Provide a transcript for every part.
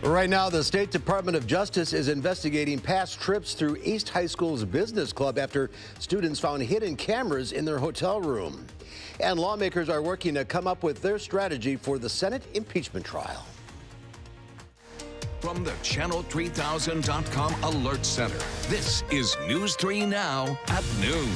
Right now, the State Department of Justice is investigating past trips through East High School's business club after students found hidden cameras in their hotel room. And lawmakers are working to come up with their strategy for the Senate impeachment trial. From the Channel3000.com Alert Center, this is News 3 Now at noon.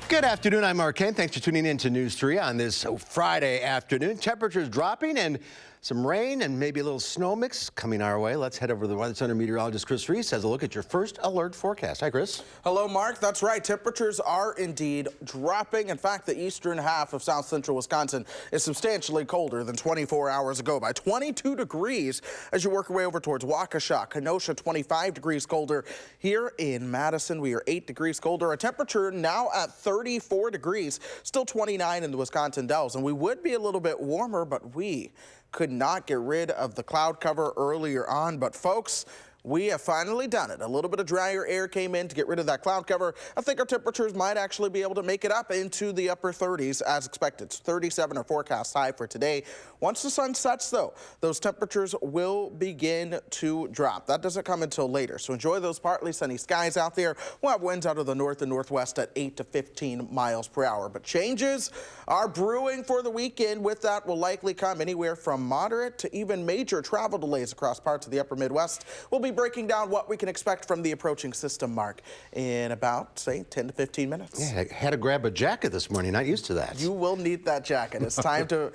Good afternoon, I'm Mark Kent. Thanks for tuning in to News 3 on this Friday afternoon. Temperatures dropping and some rain and maybe a little snow mix coming our way. Let's head over to the Weather Center meteorologist Chris Reese has a look at your first alert forecast. Hi, Chris. Hello, Mark. That's right. Temperatures are indeed dropping. In fact, the eastern half of south central Wisconsin is substantially colder than 24 hours ago by 22 degrees as you work your way over towards Waukesha. Kenosha, 25 degrees colder. Here in Madison, we are 8 degrees colder. A temperature now at 34 degrees, still 29 in the Wisconsin Dells. And we would be a little bit warmer, but we could not get rid of the cloud cover earlier on. But folks, we have finally done it. A little bit of drier air came in to get rid of that cloud cover. I think our temperatures might actually be able to make it up into the upper 30s as expected. 37 are forecast high for today. Once the sun sets, though, those temperatures will begin to drop. That doesn't come until later, so enjoy those partly sunny skies out there. We'll have winds out of the north and northwest at 8 to 15 miles per hour. But changes are brewing for the weekend. With that will likely come anywhere from moderate to even major travel delays across parts of the upper Midwest. We'll be breaking down what we can expect from the approaching system, Mark, in about, say, 10 to 15 minutes. Yeah, I had to grab a jacket this morning. Not used to that. You will need that jacket. It's time to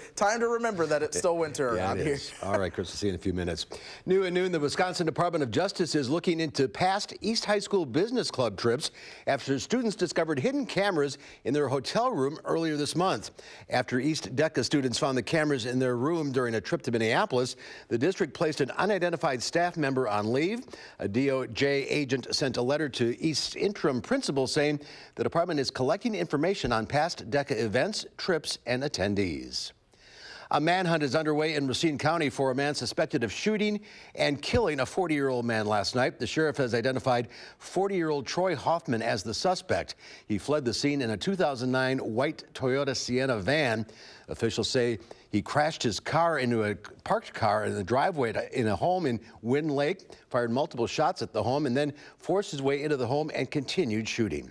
remember that it's still winter yeah, around here. All right, Chris, we'll see you in a few minutes. New at noon, the Wisconsin Department of Justice is looking into past East High School business club trips after students discovered hidden cameras in their hotel room earlier this month. After East DECA students found the cameras in their room during a trip to Minneapolis, the district placed an unidentified staff member on leave. A DOJ agent sent a letter to East's interim principal saying the department is collecting information on past DECA events, trips, and attendees. A manhunt is underway in Racine County for a man suspected of shooting and killing a 40-year-old man last night. The sheriff has identified 40-year-old Troy Hoffman as the suspect. He fled the scene in a 2009 white Toyota Sienna van. Officials say he crashed his car into a parked car in the driveway in a home in Wind Lake, fired multiple shots at the home, and then forced his way into the home and continued shooting.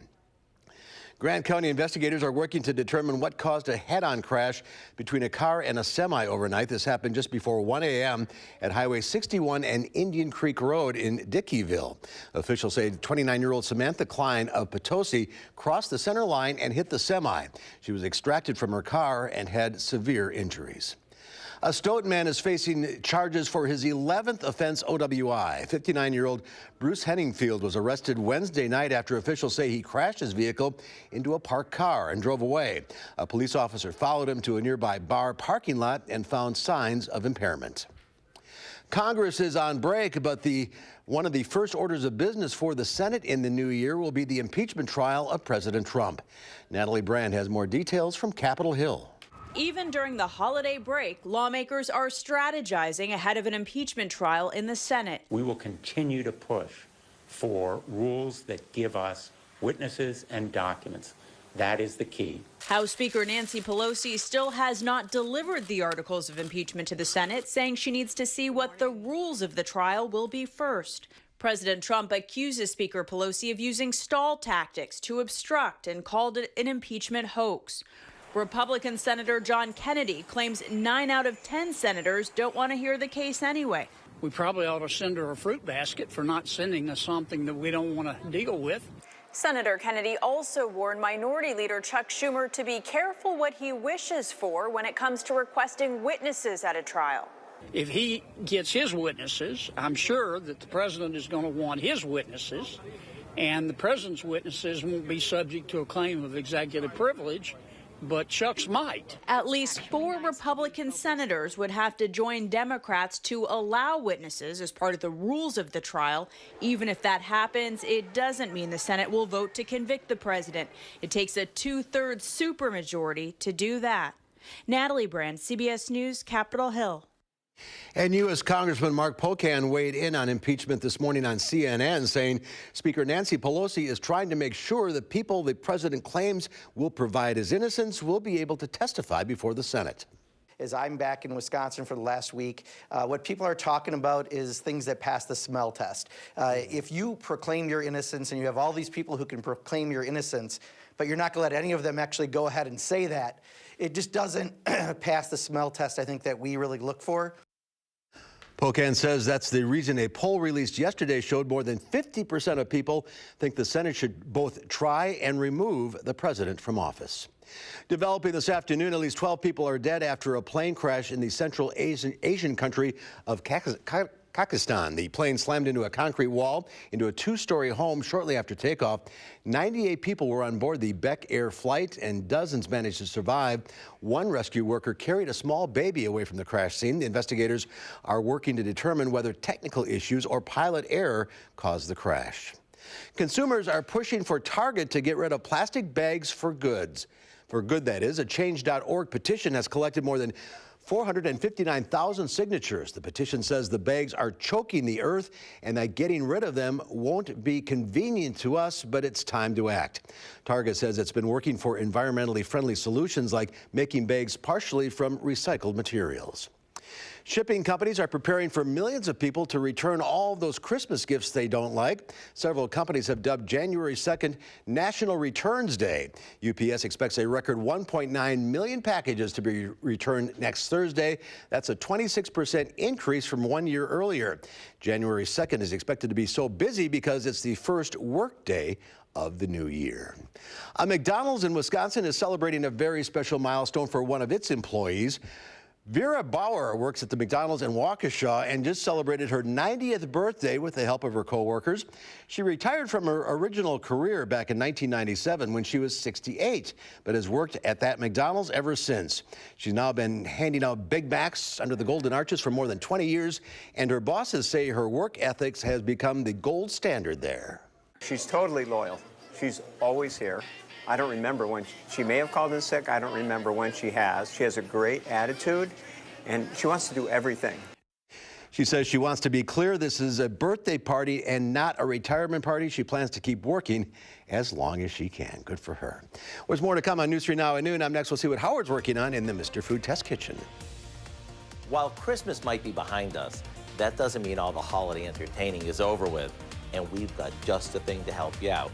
Grant County investigators are working to determine what caused a head-on crash between a car and a semi overnight. This happened just before 1 a.m. at Highway 61 and Indian Creek Road in Dickeyville. Officials say 29-year-old Samantha Klein of Potosi crossed the center line and hit the semi. She was extracted from her car and had severe injuries. A Stoughton man is facing charges for his 11th offense OWI. 59-year-old Bruce Henningfield was arrested Wednesday night after officials say he crashed his vehicle into a parked car and drove away. A police officer followed him to a nearby bar parking lot and found signs of impairment. Congress is on break, but one of the first orders of business for the Senate in the new year will be the impeachment trial of President Trump. Natalie Brand has more details from Capitol Hill. Even during the holiday break, lawmakers are strategizing ahead of an impeachment trial in the Senate. We will continue to push for rules that give us witnesses and documents. That is the key. House Speaker Nancy Pelosi still has not delivered the articles of impeachment to the Senate, saying she needs to see what the rules of the trial will be first. President Trump accuses Speaker Pelosi of using stall tactics to obstruct and called it an impeachment hoax. Republican Senator John Kennedy claims 9 out of 10 senators don't want to hear the case anyway. We probably ought to send her a fruit basket for not sending us something that we don't want to deal with. Senator Kennedy also warned Minority Leader Chuck Schumer to be careful what he wishes for when it comes to requesting witnesses at a trial. If he gets his witnesses, I'm sure that the president is going to want his witnesses, and the president's witnesses won't be subject to a claim of executive privilege. But Chuck's might. At least 4 Republican senators would have to join Democrats to allow witnesses as part of the rules of the trial. Even if that happens, it doesn't mean the Senate will vote to convict the president. It takes a 2/3 supermajority to do that. Natalie Brand, CBS News, Capitol Hill. And U.S. Congressman Mark Pocan weighed in on impeachment this morning on CNN, saying Speaker Nancy Pelosi is trying to make sure that people the president claims will provide his innocence will be able to testify before the Senate. as I'm back in Wisconsin for the last week, what people are talking about is things that pass the smell test. If you proclaim your innocence and you have all these people who can proclaim your innocence, but you're not going to let any of them actually go ahead and say that, it just doesn't pass the smell test, I think, that we really look for. Pocan says that's the reason a poll released yesterday showed more than 50% of people think the Senate should both try and remove the president from office. Developing this afternoon, at least 12 people are dead after a plane crash in the Central Asian country of Kazakhstan. The plane slammed into a concrete wall into a two-story home shortly after takeoff. 98 people were on board the Beck Air flight, and dozens managed to survive. One rescue worker carried a small baby away from the crash scene. The investigators are working to determine whether technical issues or pilot error caused the crash. Consumers are pushing for Target to get rid of plastic bags for goods. For good, that is. A Change.org petition has collected more than 459,000 signatures. The petition says the bags are choking the earth and that getting rid of them won't be convenient to us, but it's time to act. Target says it's been working for environmentally friendly solutions like making bags partially from recycled materials. Shipping companies are preparing for millions of people to return all of those Christmas gifts they don't like. Several companies have dubbed January 2nd National Returns Day. UPS expects a record 1.9 million packages to be returned next Thursday. That's a 26% increase from 1 year earlier. January 2nd is expected to be so busy because it's the first work day of the new year. A McDonald's in Wisconsin is celebrating a very special milestone for one of its employees. Vera Bauer works at the McDonald's in Waukesha and just celebrated her 90th birthday with the help of her coworkers. She retired from her original career back in 1997 when she was 68, but has worked at that McDonald's ever since. She's now been handing out Big Macs under the Golden Arches for more than 20 years, and her bosses say her work ethics has become the gold standard there. She's totally loyal. She's always here. I don't remember when she may have called in sick. I don't remember when she has. She has a great attitude, and she wants to do everything. She says she wants to be clear this is a birthday party and not a retirement party. She plans to keep working as long as she can. Good for her. There's more to come on News 3 Now at noon. Up next, we'll see what Howard's working on in the Mr. Food Test Kitchen. While Christmas might be behind us, that doesn't mean all the holiday entertaining is over with, and we've got just the thing to help you out.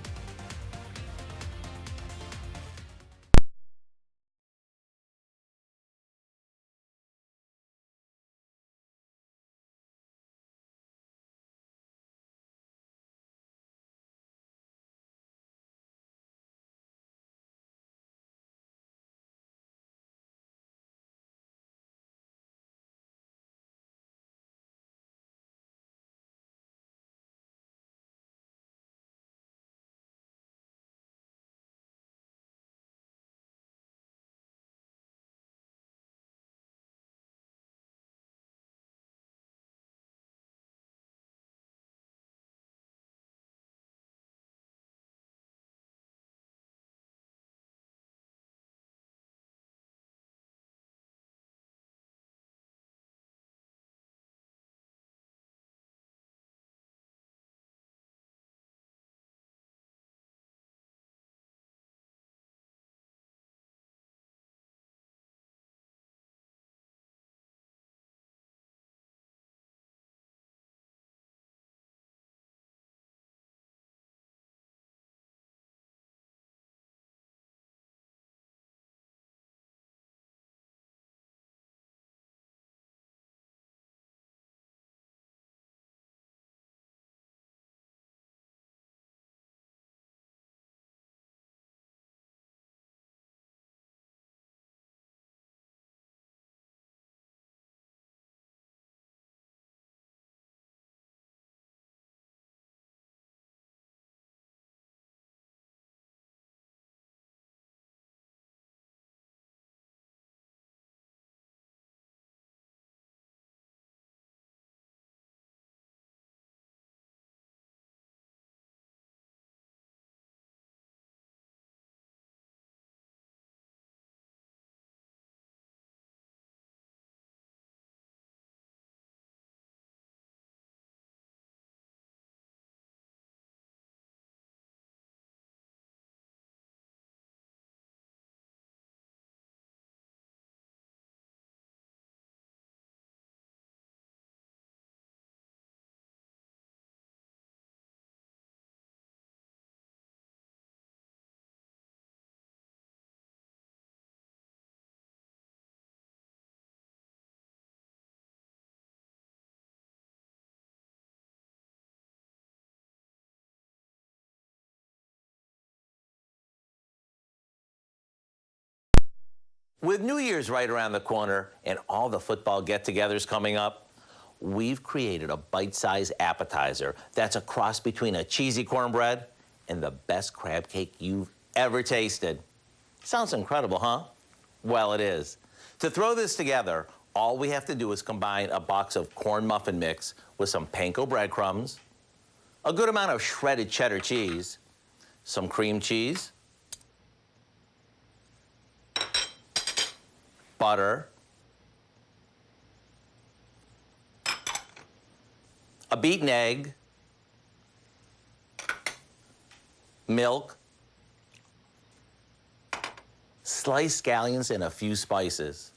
With New Year's right around the corner and all the football get-togethers coming up, we've created a bite-sized appetizer that's a cross between a cheesy cornbread and the best crab cake you've ever tasted. Sounds incredible, huh? Well, it is. To throw this together, all we have to do is combine a box of corn muffin mix with some panko breadcrumbs, a good amount of shredded cheddar cheese, some cream cheese, butter, a beaten egg, milk, sliced scallions, and a few spices.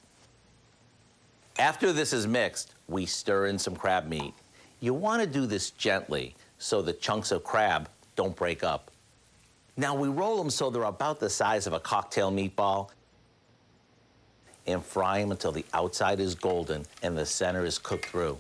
After this is mixed, we stir in some crab meat. You want to do this gently so the chunks of crab don't break up. Now we roll them so they're about the size of a cocktail meatball and fry them until the outside is golden and the center is cooked through.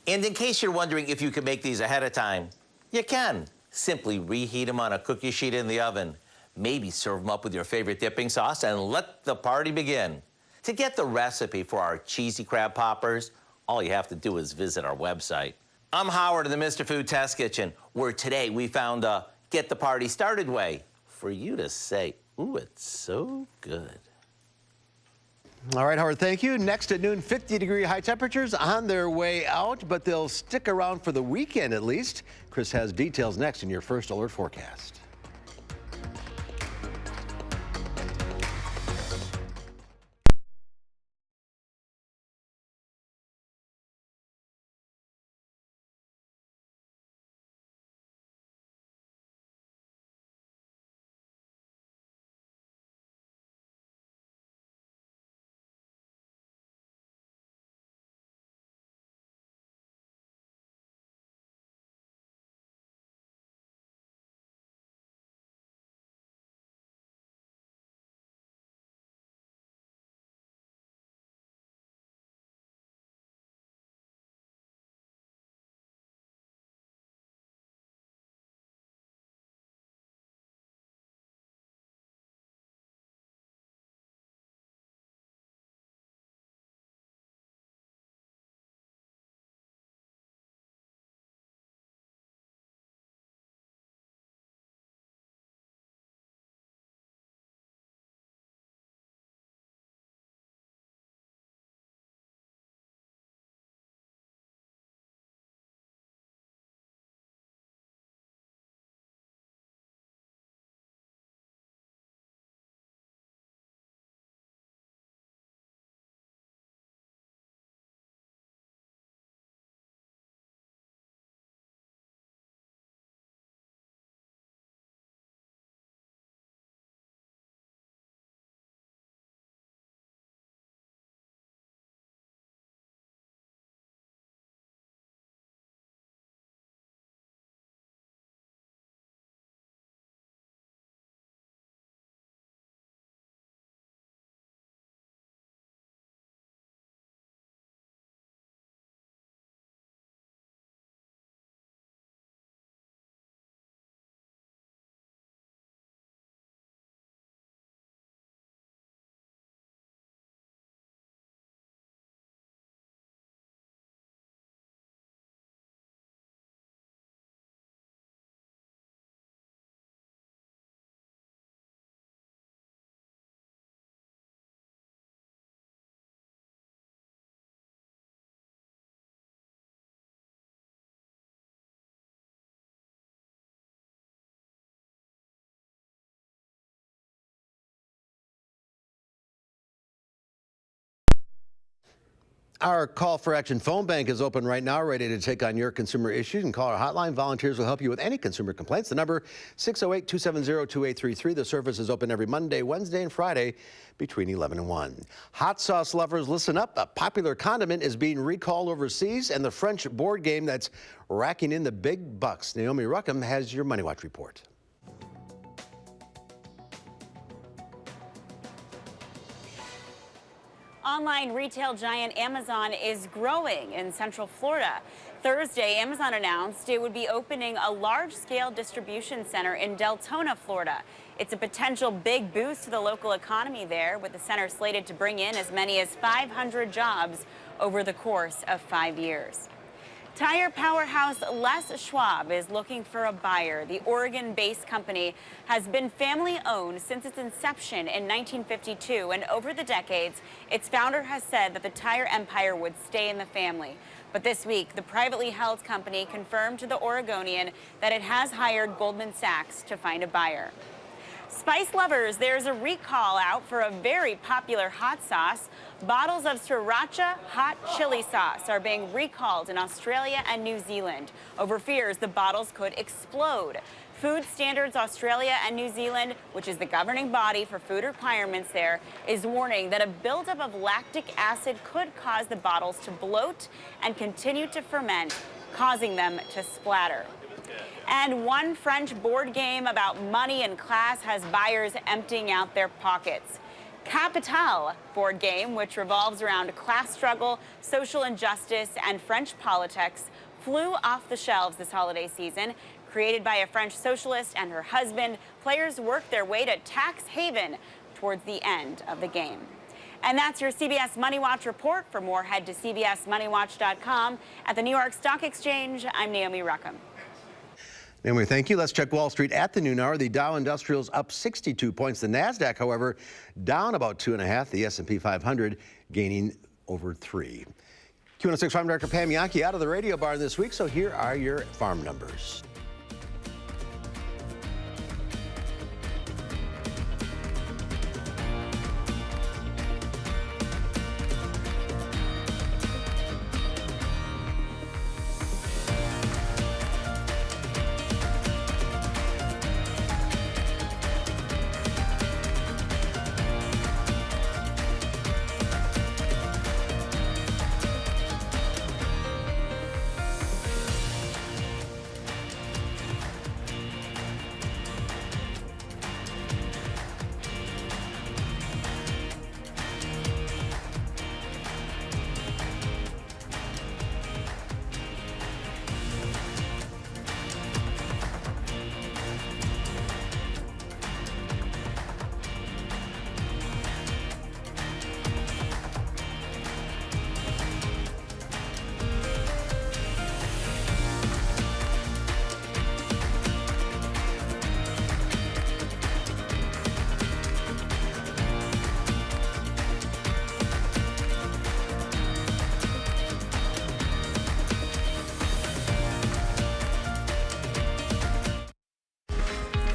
And in case you're wondering if you can make these ahead of time, you can. Simply reheat them on a cookie sheet in the oven. Maybe serve them up with your favorite dipping sauce and let the party begin. To get the recipe for our cheesy crab poppers, all you have to do is visit our website. I'm Howard in the Mr. Food Test Kitchen, where today we found a get the party started way for you to say, ooh, it's so good. All right, Howard, thank you. Next at noon, 50-degree high temperatures on their way out, but they'll stick around for the weekend at least. Chris has details next in your first alert forecast. Our call for action phone bank is open right now, ready to take on your consumer issues. And call our hotline. Volunteers will help you with any consumer complaints. The number 608-270-2833. The service is open every Monday, Wednesday, and Friday between 11 and 1. Hot sauce lovers, listen up. A popular condiment is being recalled overseas, and the French board game that's racking in the big bucks. Naomi Ruckham has your Money Watch report. online retail giant Amazon is growing in Central Florida. Thursday, Amazon announced it would be opening a large-scale distribution center in Deltona, Florida. It's a potential big boost to the local economy there, with the center slated to bring in as many as 500 jobs over the course of 5 years. Tire powerhouse Les Schwab is looking for a buyer. The Oregon-based company has been family-owned since its inception in 1952, and over the decades, its founder has said that the tire empire would stay in the family. But this week, the privately held company confirmed to the Oregonian that it has hired Goldman Sachs to find a buyer. Spice lovers, there's a recall out for a very popular hot sauce. Bottles of Sriracha hot chili sauce are being recalled in Australia and New Zealand over fears the bottles could explode. Food Standards Australia and New Zealand, which is the governing body for food requirements there, is warning that a buildup of lactic acid could cause the bottles to bloat and continue to ferment, causing them to splatter. And one French board game about money and class has buyers emptying out their pockets. Capital board game, which revolves around class struggle, social injustice, and French politics, flew off the shelves this holiday season. Created by a French socialist and her husband, players work their way to tax haven towards the end of the game. And that's your CBS Money Watch report. For more, head to cbsmoneywatch.com. At the New York Stock Exchange, I'm Naomi Ruckham. Naomi, thank you. Let's check Wall Street at the noon hour. The Dow Industrials up 62 points. The Nasdaq, however, down about 2.5. The S&P 500 gaining over 3. Q106 Farm Director Pam Yankee out of the radio barn this week. So here are your farm numbers.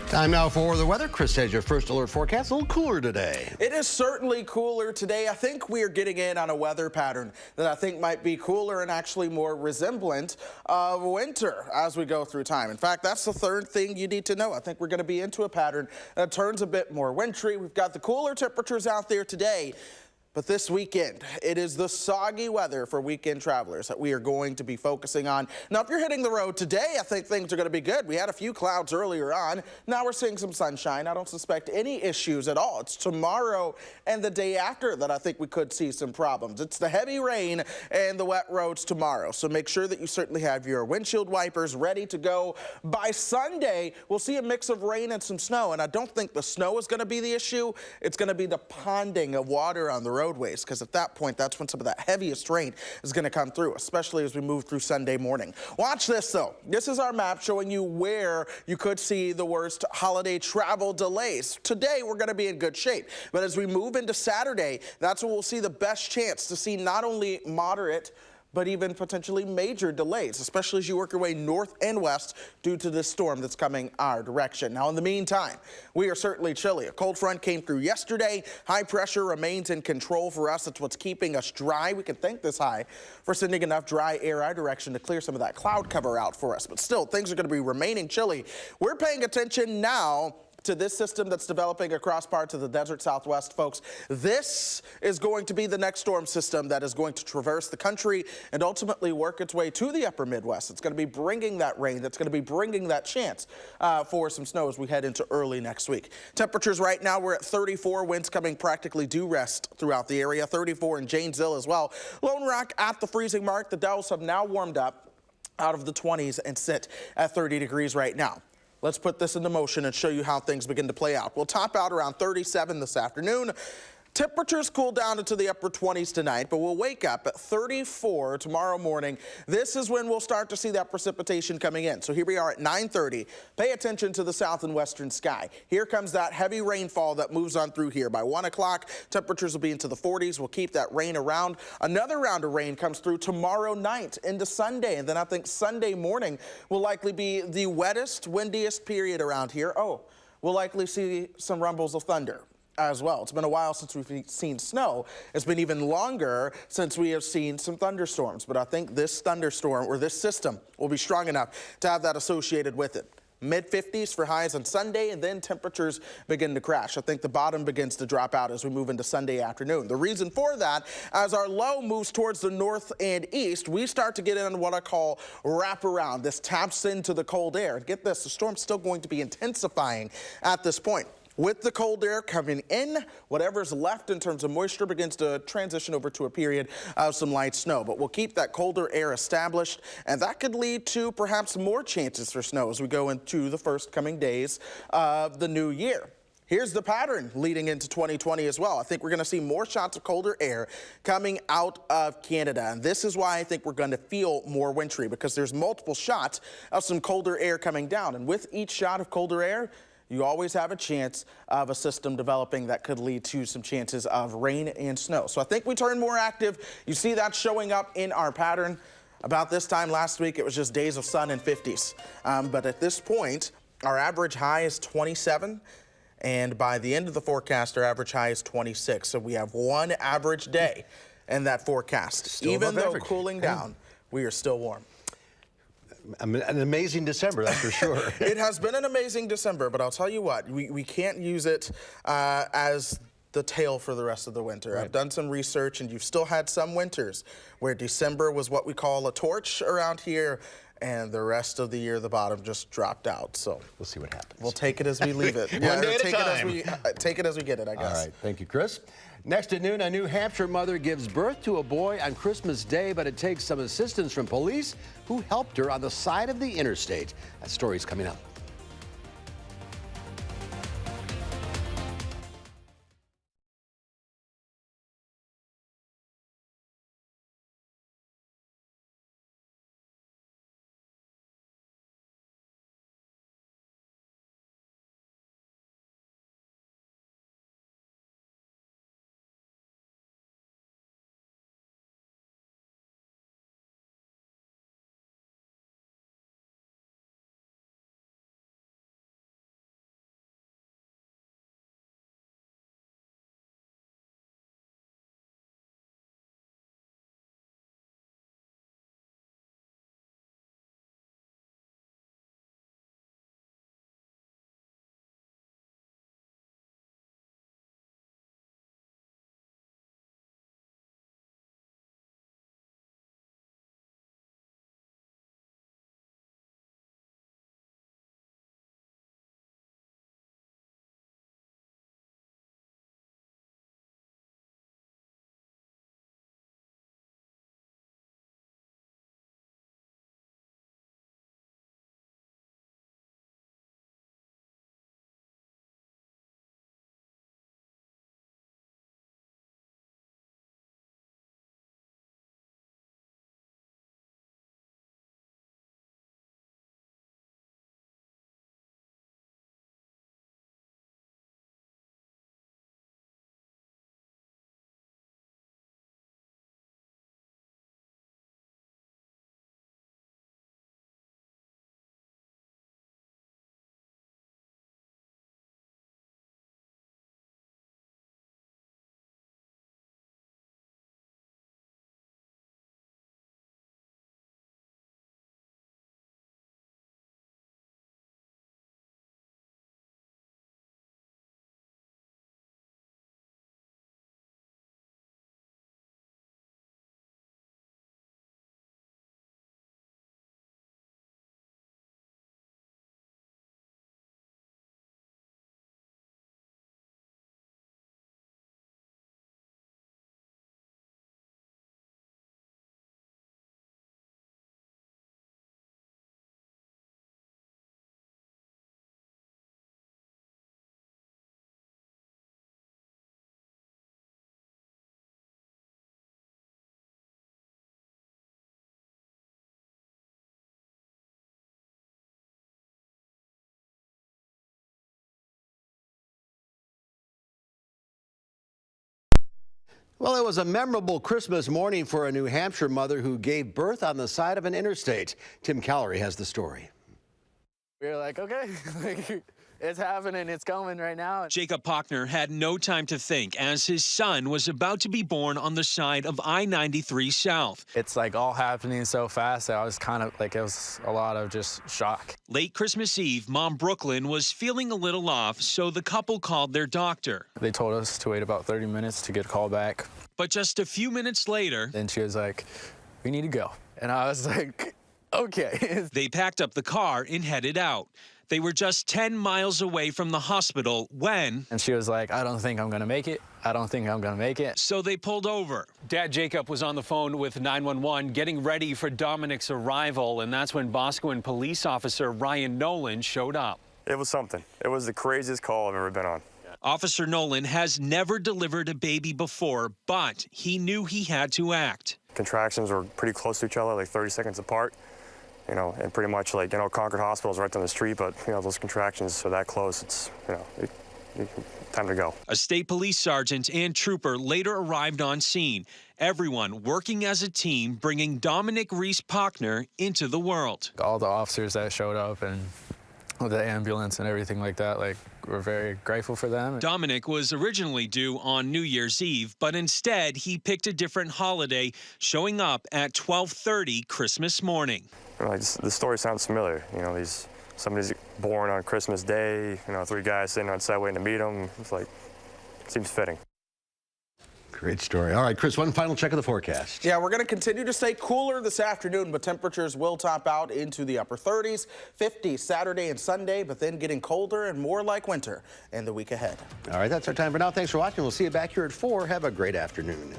Time now for the weather. Chris has your first alert forecast. A little cooler today. It is certainly cooler today. I think we are getting in on a weather pattern that I think might be cooler and actually more resemblant of winter as we go through time. In fact, that's the third thing you need to know. I think we're going to be into a pattern that turns a bit more wintry. We've got the cooler temperatures out there today. But this weekend, it is the soggy weather for weekend travelers that we are going to be focusing on. Now, if you're hitting the road today, I think things are going to be good. We had a few clouds earlier on. Now we're seeing some sunshine. I don't suspect any issues at all. It's tomorrow and the day after that I think we could see some problems. It's the heavy rain and the wet roads tomorrow. So make sure that you certainly have your windshield wipers ready to go. By Sunday, we'll see a mix of rain and some snow. And I don't think the snow is going to be the issue. It's going to be the ponding of water on the roadways, because at that point, that's when some of that heaviest rain is going to come through, especially as we move through Sunday morning. Watch this, though. This is our map showing you where you could see the worst holiday travel delays. Today, we're going to be in good shape, but as we move into Saturday, that's when we'll see the best chance to see not only moderate, but even potentially major delays, especially as you work your way north and west due to this storm that's coming our direction. Now, in the meantime, we are certainly chilly. A cold front came through yesterday. High pressure remains in control for us. It's what's keeping us dry. We can thank this high for sending enough dry air our direction to clear some of that cloud cover out for us. But still, things are going to be remaining chilly. We're paying attention now to this system that's developing across parts of the desert Southwest, folks. This is going to be the next storm system that is going to traverse the country and ultimately work its way to the upper Midwest. It's going to be bringing that rain. That's going to be bringing that chance for some snow as we head into early next week. Temperatures right now, we're at 34. Winds coming practically due west throughout the area. 34 in Janesville as well. Lone Rock at the freezing mark. The Dells have now warmed up out of the 20s and sit at 30 degrees right now. Let's put this into motion and show you how things begin to play out. We'll top out around 37 this afternoon. Temperatures cool down into the upper 20s tonight, but we'll wake up at 34 tomorrow morning. This is when we'll start to see that precipitation coming in. So here we are at 9:30. Pay attention to the south and western sky. Here comes that heavy rainfall that moves on through here. By 1 o'clock, temperatures will be into the 40s. We'll keep that rain around. Another round of rain comes through tomorrow night into Sunday, and then I think Sunday morning will likely be the wettest, windiest period around here. Oh, we'll likely see some rumbles of thunder as well. It's been a while since we've seen snow. It's been even longer since we have seen some thunderstorms, but I think this thunderstorm or this system will be strong enough to have that associated with it. Mid-50s for highs on Sunday, and then temperatures begin to crash. I think the bottom begins to drop out as we move into Sunday afternoon. The reason for that, as our low moves towards the north and east, we start to get in what I call wraparound. This taps into the cold air. Get this, the storm's still going to be intensifying at this point. With the cold air coming in, whatever's left in terms of moisture begins to transition over to a period of some light snow. But we'll keep that colder air established, and that could lead to perhaps more chances for snow as we go into the first coming days of the new year. Here's the pattern leading into 2020 as well. I think we're going to see more shots of colder air coming out of Canada. And this is why I think we're going to feel more wintry, because there's multiple shots of some colder air coming down. And with each shot of colder air, you always have a chance of a system developing that could lead to some chances of rain and snow. So I think we turn more active. You see that showing up in our pattern. About this time last week, it was just days of sun and 50s. But at this point, our average high is 27. And by the end of the forecast, our average high is 26. So we have one average day in that forecast. Still even though average. cooling down, we are still warm. An amazing December, that's for sure. It has been an amazing December, but I'll tell you what, we can't use it as the tale for the rest of the winter. Right. I've done some research, and you've still had some winters where December was what we call a torch around here, and the rest of the year, the bottom just dropped out. So We'll see what happens. we'll take it as we leave it. One day at a time. Take it as we get it, I guess. All right, thank you, Chris. Next at noon, a New Hampshire mother gives birth to a boy on Christmas Day, but it takes some assistance from police who helped her on the side of the interstate. That story's coming up. Well, it was a memorable Christmas morning for a New Hampshire mother who gave birth on the side of an interstate. Tim Callery has the story. We were like, okay, it's happening, it's coming right now. Jacob Pochner had no time to think as his son was about to be born on the side of I-93 South. It's like all happening so fast. I was kind of like, it was a lot of just shock. Late Christmas Eve, Mom Brooklyn was feeling a little off, so the couple called their doctor. They told us to wait about 30 minutes to get a call back. But just a few minutes later, then she was like, we need to go. And I was like, okay. They packed up the car and headed out. They were just 10 miles away from the hospital when... And she was like, I don't think I'm going to make it. I don't think I'm going to make it. So they pulled over. Dad Jacob was on the phone with 911 getting ready for Dominic's arrival, and that's when Boscawen police officer Ryan Nolan showed up. It was something. It was the craziest call I've ever been on. Officer Nolan has never delivered a baby before, but he knew he had to act. Contractions were pretty close to each other, like 30 seconds apart. You know, and pretty much like, you know, Concord Hospital's right down the street, but, you know, those contractions are that close, it's, you know, time to go. A state police sergeant and trooper later arrived on scene. Everyone working as a team, bringing Dominic Reese Pochner into the world. All the officers that showed up and the ambulance and everything like that, like, we're very grateful for them. Dominic was originally due on New Year's Eve, but instead he picked a different holiday, showing up at 12:30 Christmas morning. Like, the story sounds familiar. You know, somebody's born on Christmas Day, you know, 3 guys sitting outside waiting to meet them. It's like, it seems fitting. Great story. All right, Chris, one final check of the forecast. Yeah, we're going to continue to stay cooler this afternoon, but temperatures will top out into the upper 30s, 50s Saturday and Sunday, but then getting colder and more like winter in the week ahead. All right, that's our time for now. Thanks for watching. We'll see you back here at 4. Have a great afternoon.